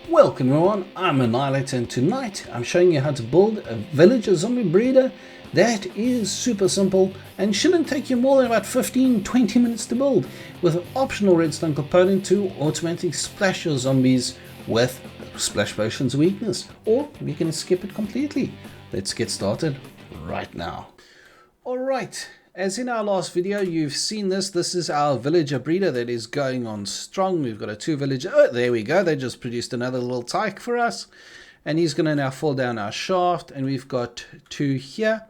Welcome everyone, I'm Annihilator and tonight I'm showing you how to build a villager zombie breeder that is super simple and shouldn't take you more than about 15-20 minutes to build, with an optional redstone component to automatically splash your zombies with splash potions weakness, or you can skip it completely. Let's get started right now. Alright, as in our last video, you've seen this. This is our villager breeder that is going on strong. We've got a 2 villager. Oh, there we go. They just produced another little tyke for us. And he's going to now fall down our shaft. And we've got 2 here.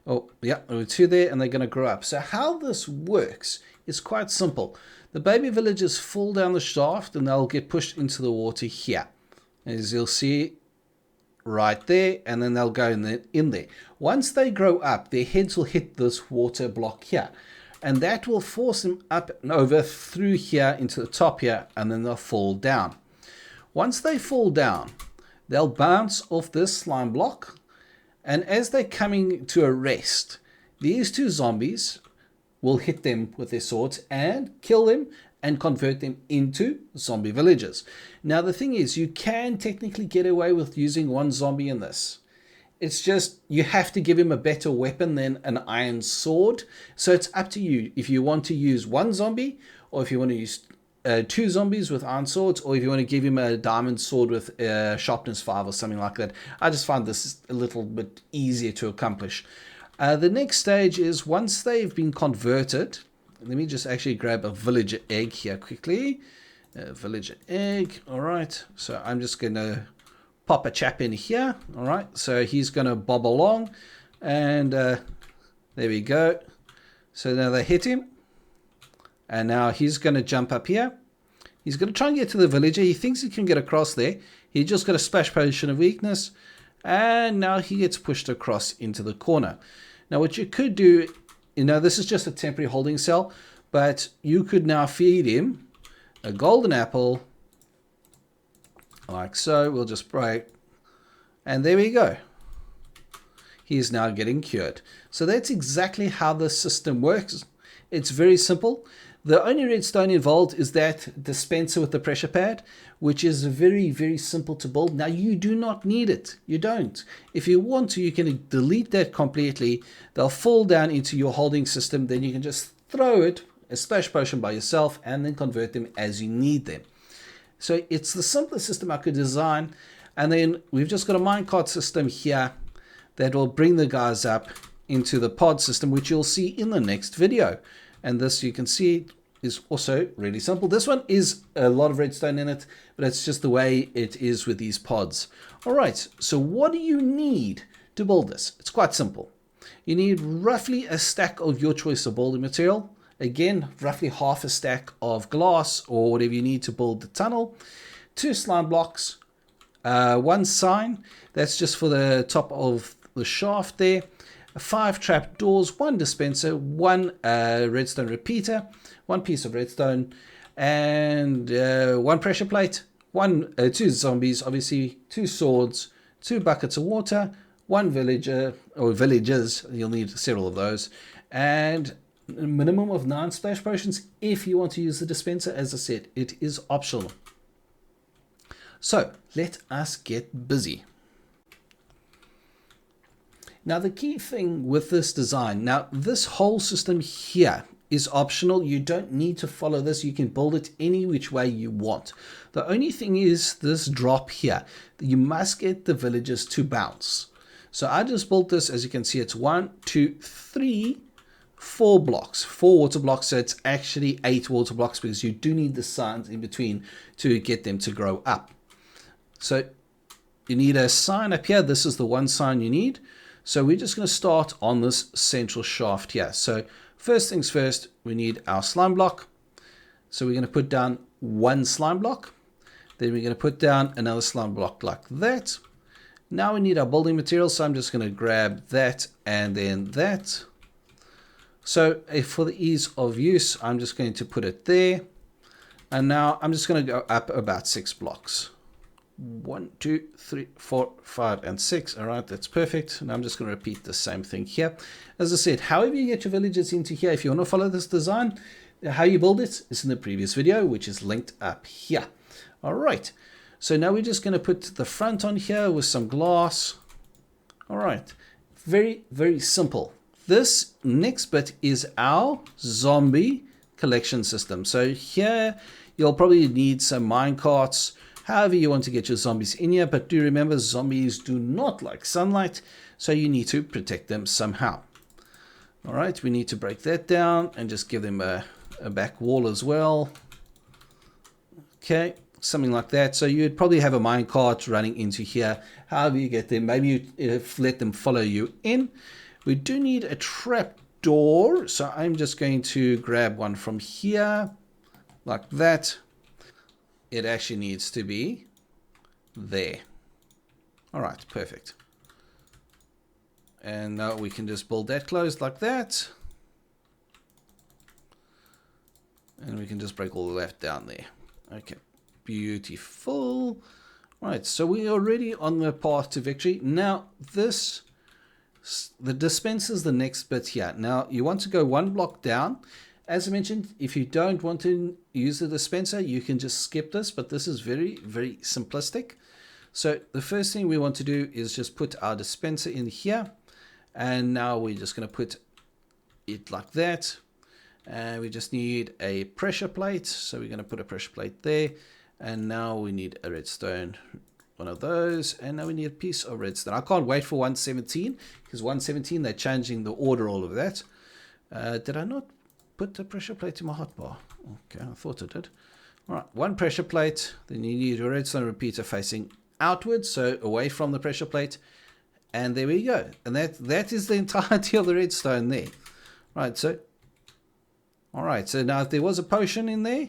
Oh, yeah, 2 there. And they're going to grow up. So how this works is quite simple. The baby villagers fall down the shaft and they'll get pushed into the water here. As you'll see, right there, and then they'll go in there. Once they grow up, their heads will hit this water block here, and that will force them up and over through here into the top here, and then they'll fall down. Once they fall down, they'll bounce off this slime block, and as they're coming to a rest, these 2 zombies will hit them with their swords and kill them and convert them into zombie villagers. Now the thing is, you can technically get away with using 1 zombie in this. It's just you have to give him a better weapon than an iron sword. So it's up to you if you want to use 1 zombie, or if you want to use 2 zombies with iron swords, or if you want to give him a diamond sword with sharpness 5 or something like that. I just find this a little bit easier to accomplish. The next stage is once they've been converted. Let me just actually grab a villager egg here quickly. Villager egg. All right. So I'm just going to pop a chap in here. All right. So he's going to bob along. And there we go. So now they hit him. And now he's going to jump up here. He's going to try and get to the villager. He thinks he can get across there. He just got a splash potion of weakness. And now he gets pushed across into the corner. Now what you could do, this is just a temporary holding cell, but you could now feed him a golden apple, like so. We'll just break, and there we go. He is now getting cured. So that's exactly how the system works. It's very simple. The only redstone involved is that dispenser with the pressure pad, which is very, very simple to build. Now, you do not need it. You don't. If you want to, you can delete that completely. They'll fall down into your holding system. Then you can just throw it, a splash potion by yourself, and then convert them as you need them. So it's the simplest system I could design. And then we've just got a minecart system here that will bring the guys up into the pod system, which you'll see in the next video. And this, you can see, is also really simple. This one is a lot of redstone in it, but it's just the way it is with these pods. All right, so what do you need to build this? It's quite simple. You need roughly a stack of your choice of building material. Again, roughly half a stack of glass or whatever you need to build the tunnel. 2 slime blocks, 1 sign. That's just for the top of the shaft there. 5 trap doors, 1 dispenser, 1 redstone repeater, 1 piece of redstone, and 1 pressure plate, 2 zombies, obviously 2 swords, 2 buckets of water, 1 villager or villagers. You'll need several of those, and a minimum of 9 splash potions if you want to use the dispenser. As I said, it is optional. So let us get busy. Now the key thing with this design, now this whole system here is optional. You don't need to follow this. You can build it any which way you want. The only thing is this drop here. You must get the villagers to bounce. So I just built this. As you can see, it's 1, 2, 3, 4 blocks, 4 water blocks. So it's actually 8 water blocks because you do need the signs in between to get them to grow up. So you need a sign up here. This is the 1 sign you need. So we're just going to start on this central shaft here. So first things first, we need our slime block. So we're going to put down 1 slime block. Then we're going to put down another slime block like that. Now we need our building material. So I'm just going to grab that and then that. So for the ease of use, I'm just going to put it there. And now I'm just going to go up about 6 blocks. 1, 2, 3, 4, 5, and 6. All right, that's perfect. And I'm just going to repeat the same thing here. As I said, however you get your villagers into here, if you want to follow this design, how you build it is in the previous video, which is linked up here. All right. So now we're just going to put the front on here with some glass. All right, very, very simple. This next bit is our zombie collection system. So here you'll probably need some minecarts, however you want to get your zombies in here, but do remember zombies do not like sunlight, so you need to protect them somehow. All right, we need to break that down and just give them a back wall as well. Okay, something like that. So you'd probably have a minecart running into here. However you get them, maybe you let them follow you in. We do need a trap door, so I'm just going to grab one from here like that. It actually needs to be there. All right, perfect. And now we can just build that closed like that. And we can just break all of that down there. Okay, beautiful. Right, so we're already on the path to victory. Now the dispenser is the next bit here. Now you want to go one block down. As I mentioned, if you don't want to use the dispenser, you can just skip this, but this is very, very simplistic. So the first thing we want to do is just put our dispenser in here. And now we're just going to put it like that. And we just need a pressure plate. So we're going to put a pressure plate there. And now we need a redstone, one of those. And now we need a piece of redstone. I can't wait for 117 because 117, they're changing the order, all of that. Did I not put the pressure plate in my hotbar? Okay, I thought I did. All right, one pressure plate. Then you need your redstone repeater facing outwards, so away from the pressure plate. And there we go. And that is the entirety of the redstone there. Right, so all right, so now if there was a potion in there,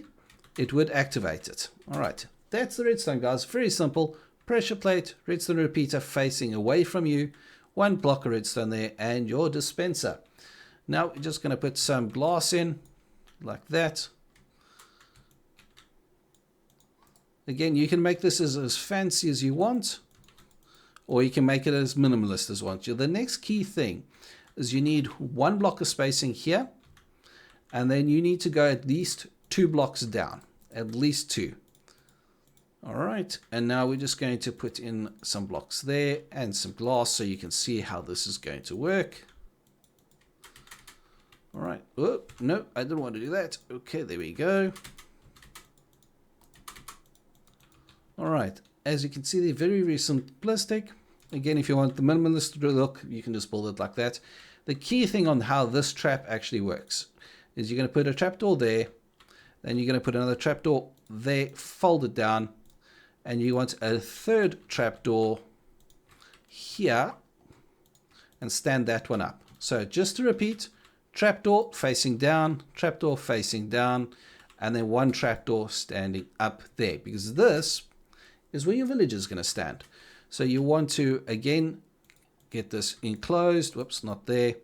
it would activate it. All right, that's the redstone, guys. Very simple. Pressure plate, redstone repeater facing away from you, one block of redstone there, and your dispenser. Now we're just going to put some glass in like that. Again, you can make this as fancy as you want, or you can make it as minimalist as you want. The next key thing is you need one block of spacing here, and then you need to go at least 2 blocks down, at least 2. All right, and now we're just going to put in some blocks there and some glass so you can see how this is going to work. All right, oh, no, I didn't want to do that. Okay, there we go. All right, as you can see, they're very, very simplistic. Again, if you want the minimalist look, you can just build it like that. The key thing on how this trap actually works is you're going to put a trapdoor there, then you're going to put another trapdoor there, fold it down, and you want a third trapdoor here, and stand that one up. So just to repeat, trapdoor facing down, and then one trapdoor standing up there, because this is where your villager is going to stand. So you want to, again, get this enclosed. Whoops, not there.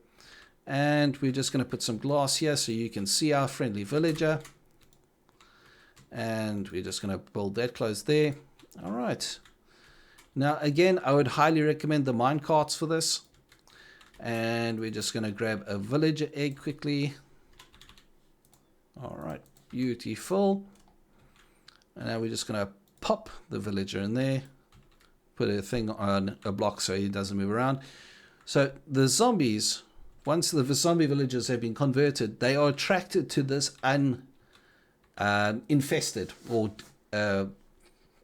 And we're just going to put some glass here so you can see our friendly villager. And we're just going to build that closed there. All right. Now, again, I would highly recommend the minecarts for this. And we're just going to grab a villager egg quickly. All right, beautiful. And now we're just going to pop the villager in there, put a thing on a block so he doesn't move around. So the zombies, once the zombie villagers have been converted, they are attracted to this infested or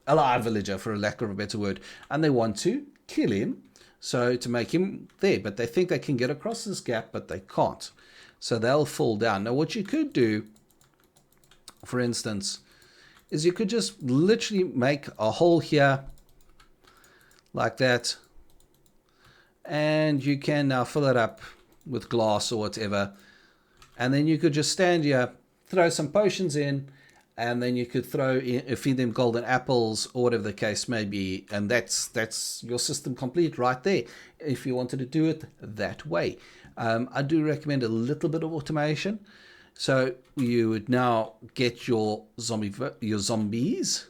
alive villager, for a lack of a better word, and they want to kill him, so to make him there. But they think they can get across this gap, but they can't, so they'll fall down. Now what you could do, for instance, is you could just literally make a hole here like that, and you can now fill it up with glass or whatever, and then you could just stand here, throw some potions in, and then you could feed them golden apples or whatever the case may be, and that's your system complete right there if you wanted to do it that way. I do recommend a little bit of automation. So you would now get your zombies.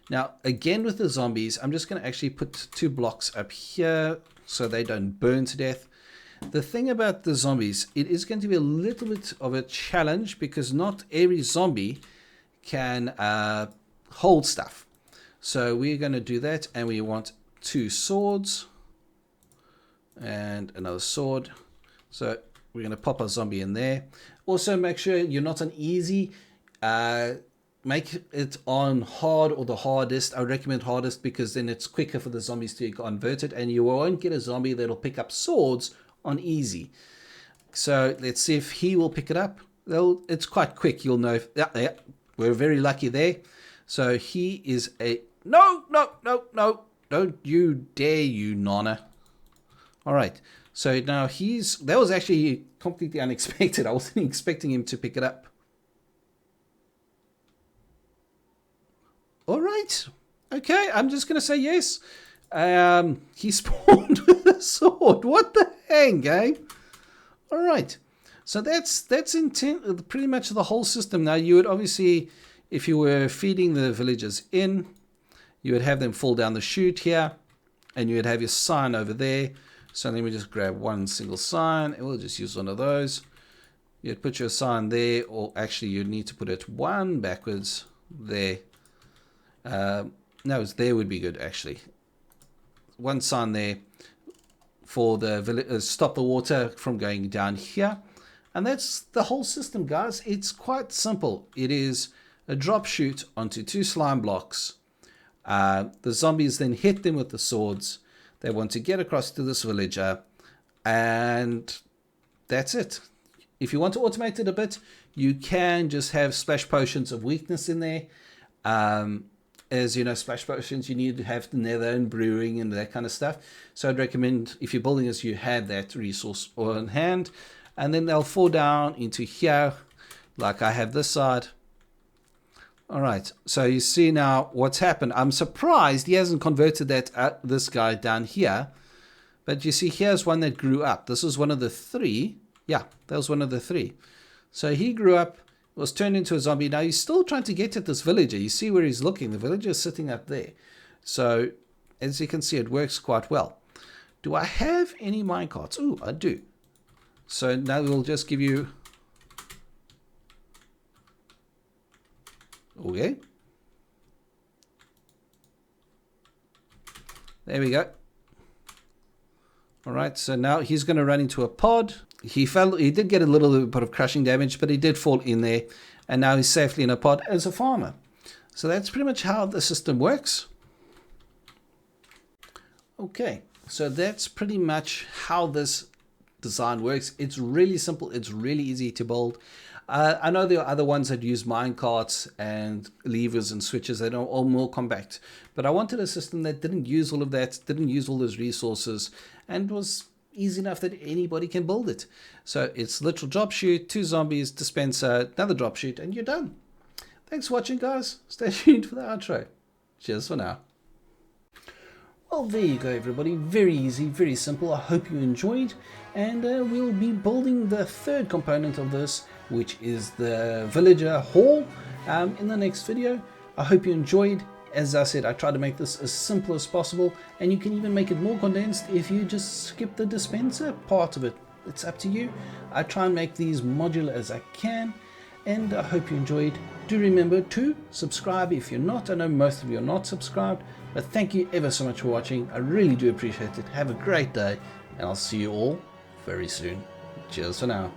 Now, again with the zombies, I'm just going to actually put 2 blocks up here so they don't burn to death. The thing about the zombies, it is going to be a little bit of a challenge because not every zombie can hold stuff. So we're going to do that, and we want 2 swords and another sword. So we're going to pop our zombie in there. Also, make sure you're not on easy. Make it on hard or the hardest. I recommend hardest because then it's quicker for the zombies to convert it, and you won't get a zombie that'll pick up swords on easy. So let's see if he will pick it up. It's quite quick. You'll know. Yeah, we're very lucky there. So he is a... No. Don't you dare, you nonna. All right. So now that was actually completely unexpected. I wasn't expecting him to pick it up. All right. Okay, I'm just going to say yes. He spawned with a sword. What the hang, game? All right. So that's pretty much the whole system. Now, you would obviously, if you were feeding the villagers in, you would have them fall down the chute here, and you would have your sign over there. So let me just grab one single sign, and we'll just use one of those. You'd put your sign there, or actually you'd need to put it one backwards there. No, there would be good actually. One sign there for the stop the water from going down here. And that's the whole system, guys. It's quite simple. It is a drop chute onto 2 slime blocks. The zombies then hit them with the swords. They want to get across to this villager, and that's it. If you want to automate it a bit, you can just have splash potions of weakness in there. As you know, splash potions, you need to have the nether and brewing and that kind of stuff. So I'd recommend, if you're building this, you have that resource on hand. And then they'll fall down into here, like I have this side. All right, so you see now what's happened. I'm surprised he hasn't converted this guy down here. But you see, here's one that grew up. This is one of the 3. Yeah, that was one of the 3. So he grew up, was turned into a zombie. Now he's still trying to get at this villager. You see where he's looking. The villager is sitting up there. So as you can see, it works quite well. Do I have any minecarts? Ooh, I do. So now we'll just give you... Okay. There we go. All right, so now he's going to run into a pod. He did get a little bit of crushing damage, but he did fall in there. And now he's safely in a pod as a farmer. So that's pretty much how the system works. Okay, so that's pretty much how this design works. It's really simple. It's really easy to build. I know there are other ones that use minecarts and levers and switches that are all more compact, but I wanted a system that didn't use all of that, didn't use all those resources, and was easy enough that anybody can build it. So it's literal drop chute, 2 zombies, dispenser, another drop chute, and you're done. Thanks for watching, guys. Stay tuned for the outro. Cheers for now. Well, there you go, everybody. Very easy, very simple. I hope you enjoyed, and we'll be building the 3rd component of this, which is the villager hall, in the next video. I hope you enjoyed. As I said, I tried to make this as simple as possible, and you can even make it more condensed if you just skip the dispenser part of it. It's up to you. I try and make these modular as I can, and I hope you enjoyed. Do remember to subscribe if you're not. I know most of you are not subscribed, but thank you ever so much for watching. I really do appreciate it. Have a great day, and I'll see you all very soon. Cheers for now.